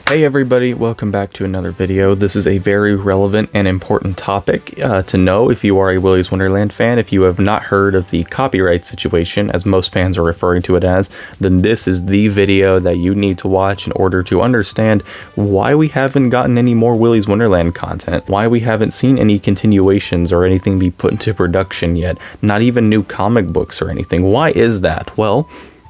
Hey everybody, welcome back to another video. This is a very relevant and important topic to know if you are a Willy's Wonderland fan. If you have not heard of the copyright situation, as most fans are referring to it as, then this is the video that you need to watch in order to understand why we haven't gotten any more Willy's Wonderland content, why we haven't seen any continuations or anything be put into production yet, not even new comic books or anything. Why is that? Well,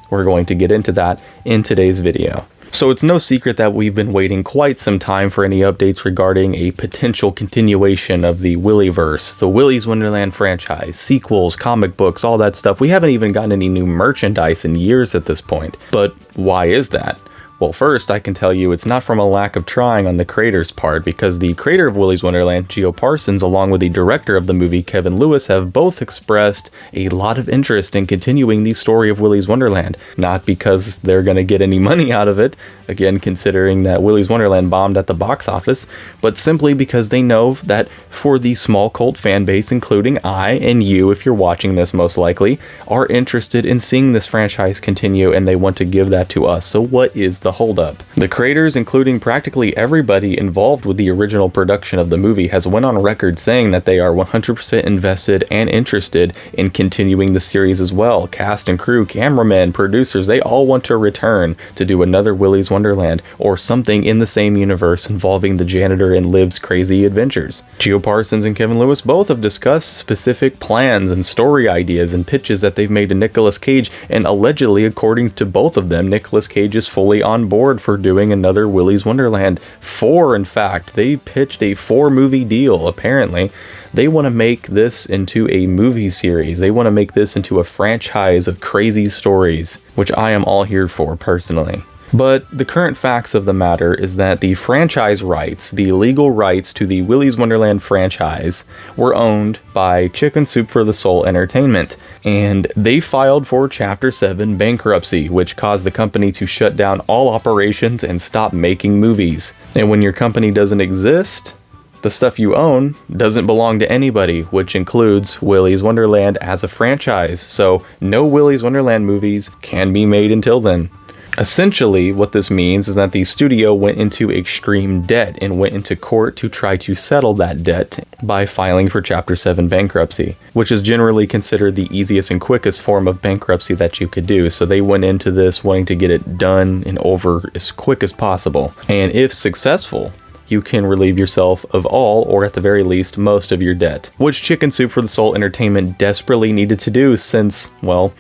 we're going to get into that in today's video. So it's no secret that we've been waiting quite some time for any updates regarding a potential continuation of the Willyverse, the Willy's Wonderland franchise, sequels, comic books, all that stuff. We haven't even gotten any new merchandise in years at this point. But why is that? Well, first, I can tell you it's not from a lack of trying on the creator's part, because the creator of Willy's Wonderland, Geo Parsons, along with the director of the movie, Kevin Lewis, have both expressed a lot of interest in continuing the story of Willy's Wonderland. Not because they're going to get any money out of it, again, considering that Willy's Wonderland bombed at the box office, but simply because they know that for the small cult fan base, including I and you, if you're watching this most likely, are interested in seeing this franchise continue, and they want to give that to us. So what is the holdup? The creators, including practically everybody involved with the original production of the movie, has went on record saying that they are 100% invested and interested in continuing the series as well. Cast and crew, cameramen, producers, they all want to return to do another Willy's Wonderland or something in the same universe involving the janitor and Liv's crazy adventures. Geo Parsons and Kevin Lewis both have discussed specific plans and story ideas and pitches that they've made to Nicolas Cage, and allegedly, according to both of them, Nicolas Cage is fully on board for doing another Willy's Wonderland. 4, in fact. They pitched a 4-movie deal, apparently. They want to make this into a movie series. They want to make this into a franchise of crazy stories, which I am all here for, personally. But the current facts of the matter is that the franchise rights, the legal rights to the Willy's Wonderland franchise, were owned by Chicken Soup for the Soul Entertainment, and they filed for Chapter 7 bankruptcy, which caused the company to shut down all operations and stop making movies. And when your company doesn't exist, the stuff you own doesn't belong to anybody, which includes Willy's Wonderland as a franchise. So no Willy's Wonderland movies can be made until then. Essentially, what this means is that the studio went into extreme debt and went into court to try to settle that debt by filing for Chapter 7 bankruptcy, which is generally considered the easiest and quickest form of bankruptcy that you could do. So they went into this wanting to get it done and over as quick as possible. And if successful, you can relieve yourself of all, or at the very least, most of your debt, which Chicken Soup for the Soul Entertainment desperately needed to do since, well,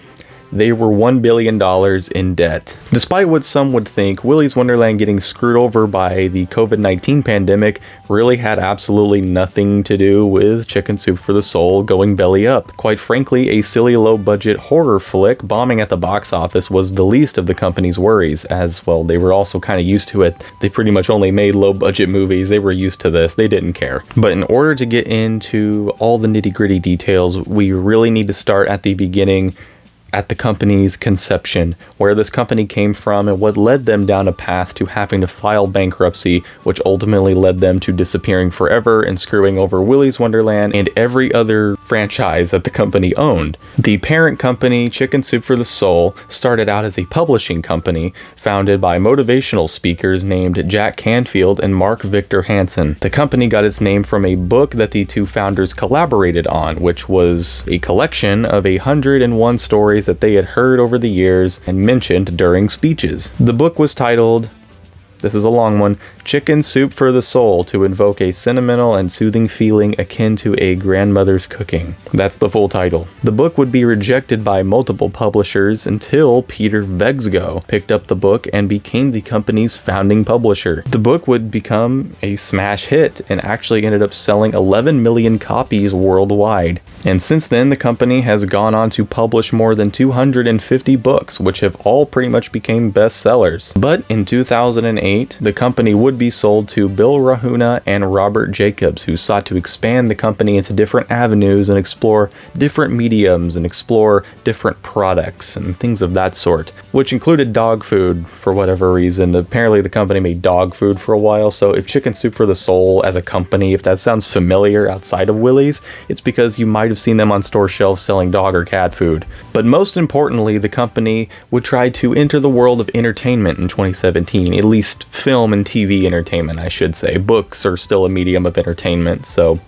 they were $1 billion in debt. Despite what some would think, Willy's Wonderland getting screwed over by the COVID-19 pandemic really had absolutely nothing to do with Chicken Soup for the Soul going belly up. Quite frankly, a silly low-budget horror flick bombing at the box office was the least of the company's worries, as, well, they were also kind of used to it. They pretty much only made low-budget movies. They were used to this. They didn't care. But in order to get into all the nitty-gritty details, we really need to start at the beginning, at the company's conception, where this company came from and what led them down a path to having to file bankruptcy, which ultimately led them to disappearing forever and screwing over Willy's Wonderland and every other franchise that the company owned. The parent company, Chicken Soup for the Soul, started out as a publishing company founded by motivational speakers named Jack Canfield and Mark Victor Hansen. The company got its name from a book that the two founders collaborated on, which was a collection of 101 stories that they had heard over the years and mentioned during speeches. The book was titled, this is a long one, Chicken Soup for the Soul, to invoke a sentimental and soothing feeling akin to a grandmother's cooking. That's the full title. The book would be rejected by multiple publishers until Peter Vegsgo picked up the book and became the company's founding publisher. The book would become a smash hit and actually ended up selling 11 million copies worldwide. And since then, the company has gone on to publish more than 250 books, which have all pretty much became bestsellers. But in 2008, the company would be sold to Bill Rahuna and Robert Jacobs, who sought to expand the company into different avenues and explore different mediums and explore different products and things of that sort, which included dog food for whatever reason. Apparently the company made dog food for a while, so if Chicken Soup for the Soul as a company, if that sounds familiar outside of Willys, it's because you might have seen them on store shelves selling dog or cat food. But most importantly, the company would try to enter the world of entertainment in 2017, at least film and TV entertainment, I should say. Books are still a medium of entertainment, so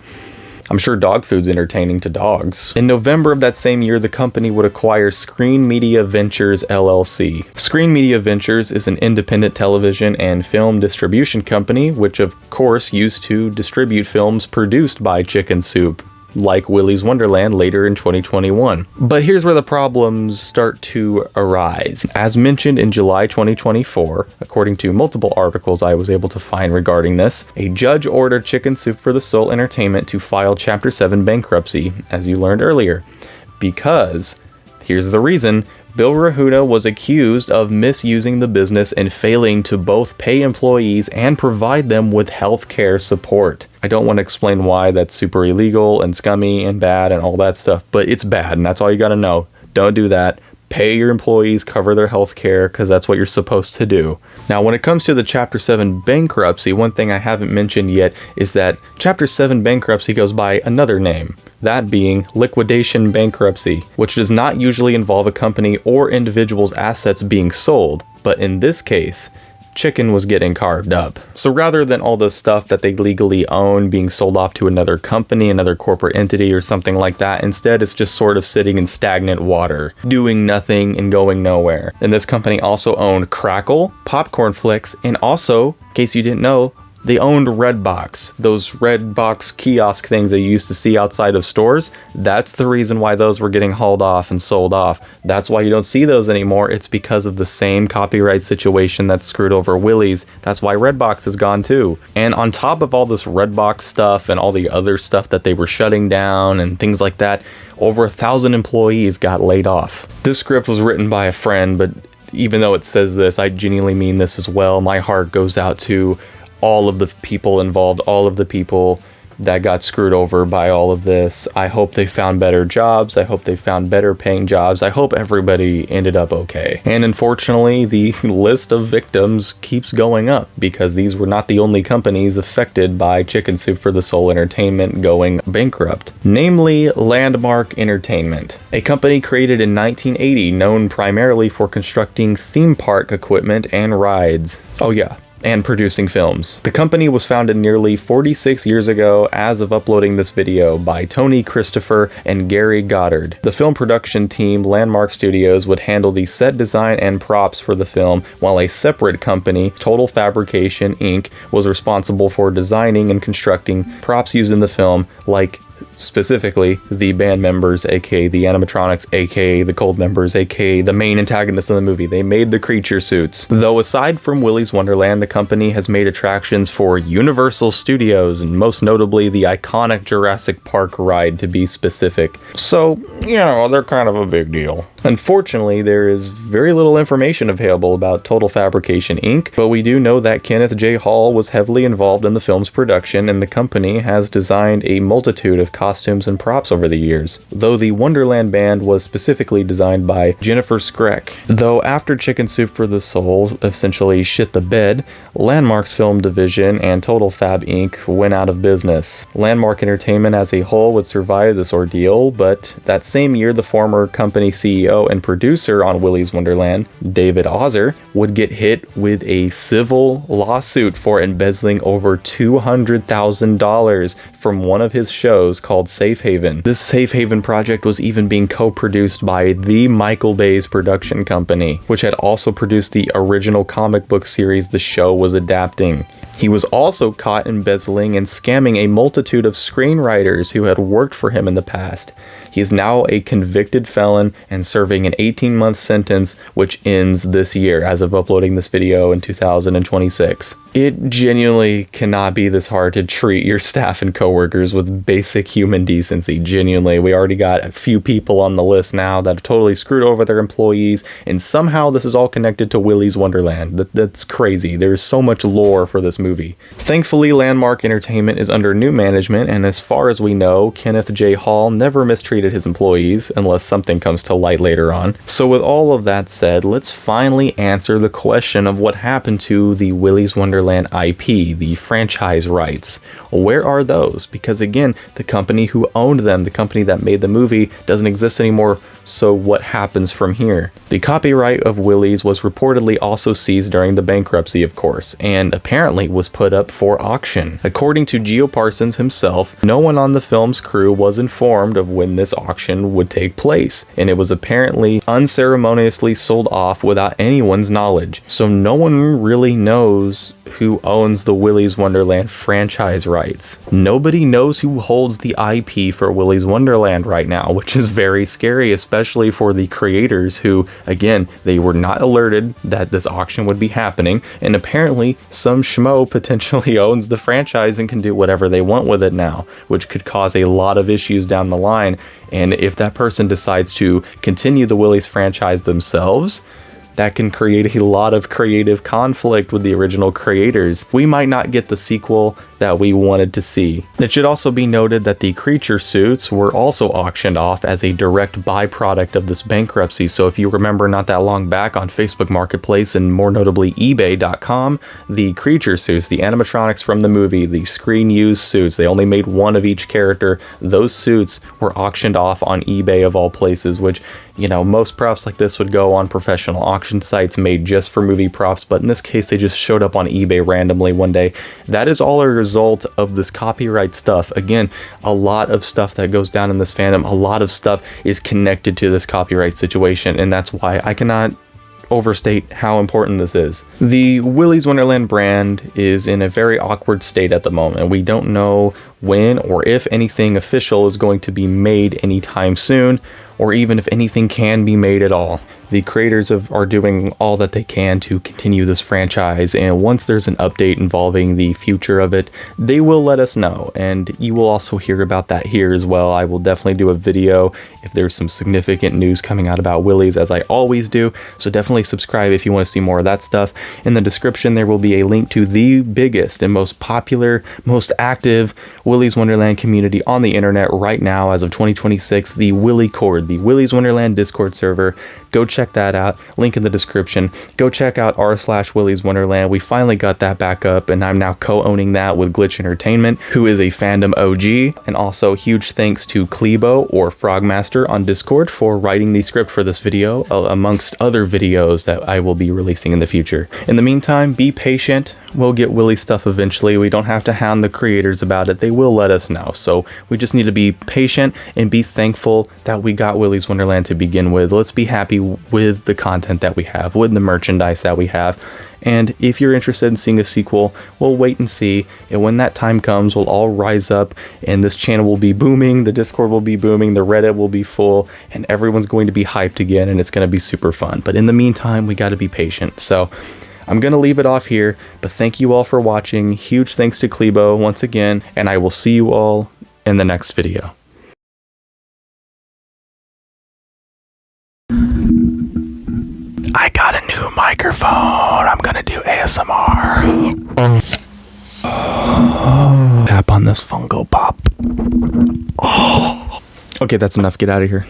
I'm sure dog food's entertaining to dogs. In November of that same year, the company would acquire Screen Media Ventures LLC. Screen Media Ventures is an independent television and film distribution company, which of course used to distribute films produced by Chicken Soup, like Willy's Wonderland later in 2021. But here's where the problems start to arise. As mentioned in July 2024, according to multiple articles I was able to find regarding this, a judge ordered Chicken Soup for the Soul Entertainment to file Chapter 7 bankruptcy, as you learned earlier. Because, here's the reason, Bill Rahuna was accused of misusing the business and failing to both pay employees and provide them with healthcare support. I don't want to explain why that's super illegal and scummy and bad and all that stuff, but it's bad and that's all you gotta know. Don't do that. Pay your employees, cover their health care, because that's what you're supposed to do. Now, when it comes to the Chapter 7 bankruptcy, one thing I haven't mentioned yet is that Chapter 7 bankruptcy goes by another name, that being liquidation bankruptcy, which does not usually involve a company or individual's assets being sold, but in this case, Chicken was getting carved up. So rather than all the stuff that they legally own being sold off to another company, another corporate entity or something like that, instead it's just sort of sitting in stagnant water, doing nothing and going nowhere. And this company also owned Crackle, Popcorn Flicks, and also, in case you didn't know, they owned Redbox, those Redbox kiosk things that you used to see outside of stores. That's the reason why those were getting hauled off and sold off. That's why you don't see those anymore. It's because of the same copyright situation that screwed over Willys. That's why Redbox is gone too. And on top of all this Redbox stuff and all the other stuff that they were shutting down and things like that, over 1,000 employees got laid off. This script was written by a friend, but even though it says this, I genuinely mean this as well. My heart goes out to all of the people involved, all of the people that got screwed over by all of this. I hope they found better jobs. I hope they found better paying jobs. I hope everybody ended up okay. And unfortunately, the list of victims keeps going up because these were not the only companies affected by Chicken Soup for the Soul Entertainment going bankrupt. Namely, Landmark Entertainment, a company created in 1980 known primarily for constructing theme park equipment and rides. Oh yeah, and producing films. The company was founded nearly 46 years ago as of uploading this video by Tony Christopher and Gary Goddard. The film production team, Landmark Studios, would handle the set design and props for the film, while a separate company, Total Fabrication Inc., was responsible for designing and constructing props used in the film, like specifically the band members, aka the animatronics, aka the cold members, aka the main antagonists in the movie. They made the creature suits. Though aside from Willy's Wonderland, the company has made attractions for Universal Studios, and most notably the iconic Jurassic Park ride, to be specific. So, you know, they're kind of a big deal. Unfortunately, there is very little information available about Total Fabrication Inc., but we do know that Kenneth J. Hall was heavily involved in the film's production, and the company has designed a multitude of costumes and props over the years, though the Wonderland band was specifically designed by Jennifer Skreck. Though after Chicken Soup for the Soul essentially shit the bed, Landmark's film division and Total Fab Inc. went out of business. Landmark Entertainment as a whole would survive this ordeal, but that same year the former company CEO and producer on Willy's Wonderland, David Ozer, would get hit with a civil lawsuit for embezzling over $200,000 from one of his shows called Safe Haven. This Safe Haven project was even being co-produced by the Michael Bay's production company, which had also produced the original comic book series the show was adapting. He was also caught embezzling and scamming a multitude of screenwriters who had worked for him in the past. He is now a convicted felon and serving an 18-month sentence, which ends this year as of uploading this video in 2026. It genuinely cannot be this hard to treat your staff and coworkers with basic human decency. Genuinely, we already got a few people on the list now that have totally screwed over their employees, and somehow this is all connected to Willy's Wonderland. That's crazy. There's so much lore for this movie. Thankfully, Landmark Entertainment is under new management, and as far as we know, Kenneth J. Hall never mistreated his employees, unless something comes to light later on. So with all of that said, let's finally answer the question of what happened to the Willy's Wonderland IP, the franchise rights. Where are those? Because again, the company who owned them, the company that made the movie, doesn't exist anymore. So what happens from here? The copyright of Willy's was reportedly also seized during the bankruptcy, of course, and apparently was put up for auction. According to Geo Parsons himself, no one on the film's crew was informed of when this auction would take place, and it was apparently unceremoniously sold off without anyone's knowledge. So no one really knows who owns the Willy's Wonderland franchise rights. Nobody knows who holds the IP for Willy's Wonderland right now, which is very scary, especially for the creators who, again, they were not alerted that this auction would be happening, and apparently some schmo potentially owns the franchise and can do whatever they want with it now, which could cause a lot of issues down the line. And if that person decides to continue the Willy's franchise themselves, that can create a lot of creative conflict with the original creators. We might not get the sequel that we wanted to see. It should also be noted that the creature suits were also auctioned off as a direct byproduct of this bankruptcy. So if you remember not that long back on Facebook Marketplace and more notably eBay.com, the creature suits, the animatronics from the movie, the screen used suits, they only made one of each character. Those suits were auctioned off on eBay of all places, which, you know, most props like this would go on professional auction sites made just for movie props, but in this case they just showed up on eBay randomly one day. That is all a result of this copyright stuff. Again, a lot of stuff that goes down in this fandom, a lot of stuff is connected to this copyright situation, and that's why I cannot overstate how important this is. The Willy's Wonderland brand is in a very awkward state at the moment. We don't know when or if anything official is going to be made anytime soon, or even if anything can be made at all. The creators are doing all that they can to continue this franchise, and once there's an update involving the future of it, they will let us know, and you will also hear about that here as well. I will definitely do a video if there's some significant news coming out about Willy's, as I always do, so definitely subscribe if you want to see more of that stuff. In the description there will be a link to the biggest and most popular, most active Willy's Wonderland community on the internet right now as of 2026, the Willycord, the Willy's Wonderland Discord server. Go check that out, link in the description. Go check out r/Willy's Wonderland. We finally got that back up, and I'm now co-owning that with Glitch Entertainment, who is a fandom OG. And also huge thanks to Klebo or Frogmaster on Discord for writing the script for this video, amongst other videos that I will be releasing in the future. In the meantime, be patient. We'll get Willy stuff eventually. We don't have to hound the creators about it. They will let us know. So we just need to be patient and be thankful that we got Willy's Wonderland to begin with. Let's be happy with the content that we have, with the merchandise that we have. And if you're interested in seeing a sequel, we'll wait and see. And when that time comes, we'll all rise up and this channel will be booming, the Discord will be booming, the Reddit will be full, and everyone's going to be hyped again, and it's going to be super fun. But in the meantime, we got to be patient. So I'm going to leave it off here, but thank you all for watching. Huge thanks to Klebo once again, and I will see you all in the next video. I got a new microphone. I'm gonna do ASMR. Tap on this Funko Pop. Okay, that's enough. Get out of here.